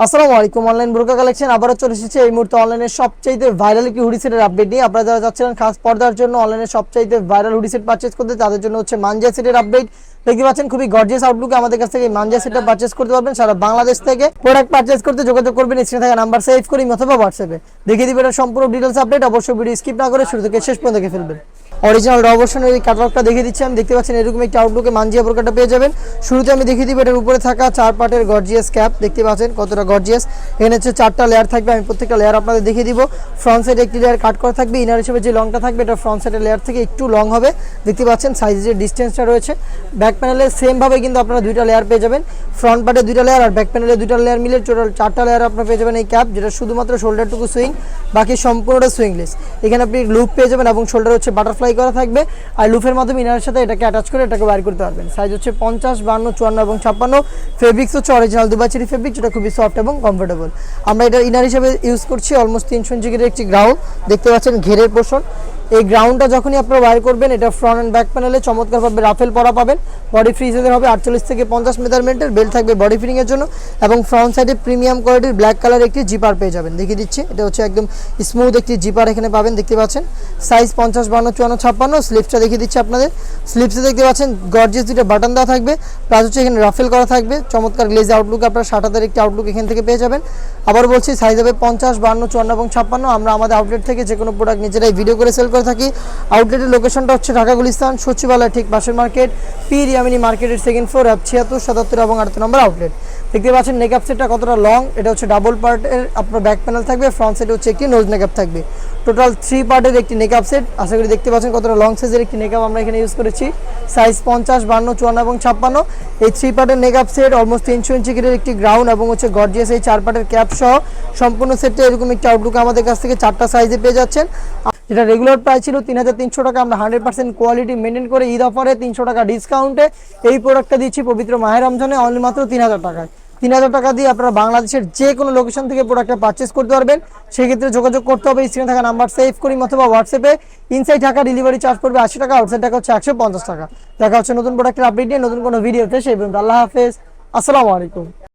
আসসালামু আলাইকুম। Online broker collection আবারও চলে এসেছে এই মুহূর্তে অনলাইনের সবচাইতে ভাইরাল একটি হুডি সেটের আপডেট নিয়ে। আপনারা যারা চাচ্ছিলেন খাস পর্দার জন্য অনলাইনের সবচাইতে ভাইরাল হুডি সেট পারচেজ করতে, তাদের জন্য হচ্ছে মানজা সেটের আপডেট। দেখতে পাচ্ছেন খুবই গর্জিয়াস আউটলুকে আমাদের কাছ থেকে মানজা সেটটা পারচেজ করতে পারবেন। সারা বাংলাদেশ থেকে প্রোডাক্ট পারচেজ করতে যোগাযোগ করবেন স্ক্রিনে থাকা নাম্বার সেভ করে অথবা হোয়াটসঅ্যাপে দেখিয়ে দিবেন সম্পূর্ণ ডিটেলস আপডেট। অবশ্যই ভিডিও স্কিপ না করে শুরু থেকে শেষ পর্যন্ত দেখে ফেলবেন। অরিজিনাল র ভার্সনের এই ক্যাটালগটা দেখিয়ে দিচ্ছি আমি। দেখতে পাচ্ছেন এরকম একটা আউটলুকে মানজিয়া ব্রোকারটা পেয়ে যাবেন। শুরুতে আমি দেখিয়ে দিব এটার উপরে থাকা 4 পার্টের গর্জিয়াস ক্যাপ। দেখতে পাচ্ছেন কতটা গর্জিয়াস। এখানে হচ্ছে 4টা লেয়ার থাকবে, আমি প্রত্যেকটা লেয়ার আপনাদের দেখিয়ে দিব। ফ্রন্ট সাইডে একটি লেয়ার কাট করা থাকবে, ইনার হিসেবে যে লংটা থাকবে এটা ফ্রন্ট সাইডের লেয়ার থেকে একটু লং হবে। দেখতে পাচ্ছেন সাইজের যে ডিস্টেন্সটা রয়েছে। ব্যাক প্যানেলে সেম ভাবে কিন্তু আপনারা দুইটা লেয়ার পেয়ে যাবেন। ফ্রন্ট পার্টে দুইটা লেয়ার আর ব্যাক প্যানেলে দুইটা লেয়ার মিলে টোটাল 4টা লেয়ার আপনারা পেয়ে যাবেন এই ক্যাপ, যেটা শুধুমাত্র শোল্ডারটুকু সুইং, বাকি সম্পূর্ণটা সুইংলেস। এখানে আপনি লুপ পেয়ে যাবেন এবং শোল্ডার হচ্ছে বাটারফ্লাই করা থাকবে, আর লুফের মাধ্যমে ইনারের সাথে এটাকে অ্যাটাচ করে এটাকে বাইর করতে পারবেন। সাইজ হচ্ছে 50, 52, 54 এবং 56। ফেব্রিক্স হচ্ছে অরিজিনাল দুবাই চেরি ফেব্রিক, যেটা খুবই সফট এবং কমফোর্টেবল। আমরা এটা ইনার হিসেবে ইউজ করছি অলমোস্ট 300 ইঞ্চি ঘেরের একটি গ্রাউন্ড। দেখতে পাচ্ছেন ঘেরের পোর্শন। এই গ্রাউন্ডটা যখনই আপনারা বাইর করবেন এটা ফ্রন্ট অ্যান্ড ব্যাক প্যানেলে চমৎকারভাবে রাফেল পরা পাবেন। বডি ফ্রি সাইজের হবে 48 থেকে 50 মেজারমেন্টের, বেল্ট থাকবে বডি ফিটিংয়ের জন্য এবং ফ্রন্ট সাইডে প্রিমিয়াম কোয়ালিটির ব্ল্যাক কালার একটি জিপার পেয়ে যাবেন। দেখিয়ে দিচ্ছি, এটা হচ্ছে একদম স্মুথ একটি জিপার এখানে পাবেন। দেখতে পাচ্ছেন সাইজ 50, 52, 54, 56। স্লিপসটা দেখিয়ে দিচ্ছি আপনাদের। স্লিপসে দেখতে পাচ্ছেন গর্জিয়াস দুটো বাটন দেওয়া থাকবে, প্লাস হচ্ছে এখানে রাফেল করা থাকবে। চমৎকার গ্লেজ আউটলুক, আপনারা 60,000 একটি আউটলুক এখান থেকে পেয়ে যাবেন। আবার বলছি সাইজ হবে 50, 52, 54 এবং 56। আমরা আমাদের আউটলেট থেকে যে কোনো প্রোডাক্ট নিজেরাই ভিডিও করে সেল করে থাকি। আউটলেটের লোকেশনটা হচ্ছে ঢাকা গুলিস্তান সচিবালয় ঠিক পাশের মার্কেট, পীর ইয়ামিনী মার্কেটের সেকেন্ড ফ্লোর, 76, 77 এবং 78 নম্বর আউটলেট। দেখতে পাচ্ছেন নেকআপ সেটটা কতটা লং। এটা হচ্ছে ডাবল পার্টের আপনার ব্যাক প্যানেল থাকবে, ফ্রন্ট সাইডে হচ্ছে একটি নোজ নেকআপ থাকবে। টোটাল 3 পার্টের একটি নেকআপ সেট। আশা করি দেখতে পাচ্ছেন কতটা লং সাইজের একটি নেকআপ আমরা এখানে ইউজ করেছি। সাইজ 50, 52, 54 এবং 56। এই 3 পার্টের নেকআপ সেট অলমোস্ট 300 ইঞ্চি ঘেরের একটি গ্রাউন্ড এবং হচ্ছে গর্জিয়াস এই 4 পার্টের ক্যাপ সহ সম্পূর্ণ সেটটা এরকম একটি আউটলুক আমাদের কাছ থেকে 4টা সাইজে পেয়ে যাচ্ছেন। যেটা রেগুলার প্রাইস ছিল 3300 টাকা, আমরা 100% কোয়ালিটি মেনটেন করে ঈদ অফারে 300 টাকা ডিসকাউন্টে এই প্রোডাক্টটা দিচ্ছি পবিত্র মাহে রমজানে অনলি মাত্র 3000 টাকায়। 3000 টাকা দিয়ে আপনারা বাংলাদেশের যে কোনো লোকেশন থেকে প্রোডাক্টটা পারচেস করতে পারবেন। সেক্ষেত্রে যোগাযোগ করতে হবে স্ক্রিনে থাকা নাম্বার সেভ করি অথবা হোয়াটসঅ্যাপে। ইনসাইড ঢাকা ডেলিভারি চার্জ পড়বে 80 টাকা, আউটসাইড ঢাকা হচ্ছে 150 টাকা। দেখা হচ্ছে নতুন প্রোডাক্টের আপডেট নিয়ে নতুন কোনো ভিডিওতে। সেই পর্যন্ত আল্লাহ হাফেজ, আসসালামু আলাইকুম।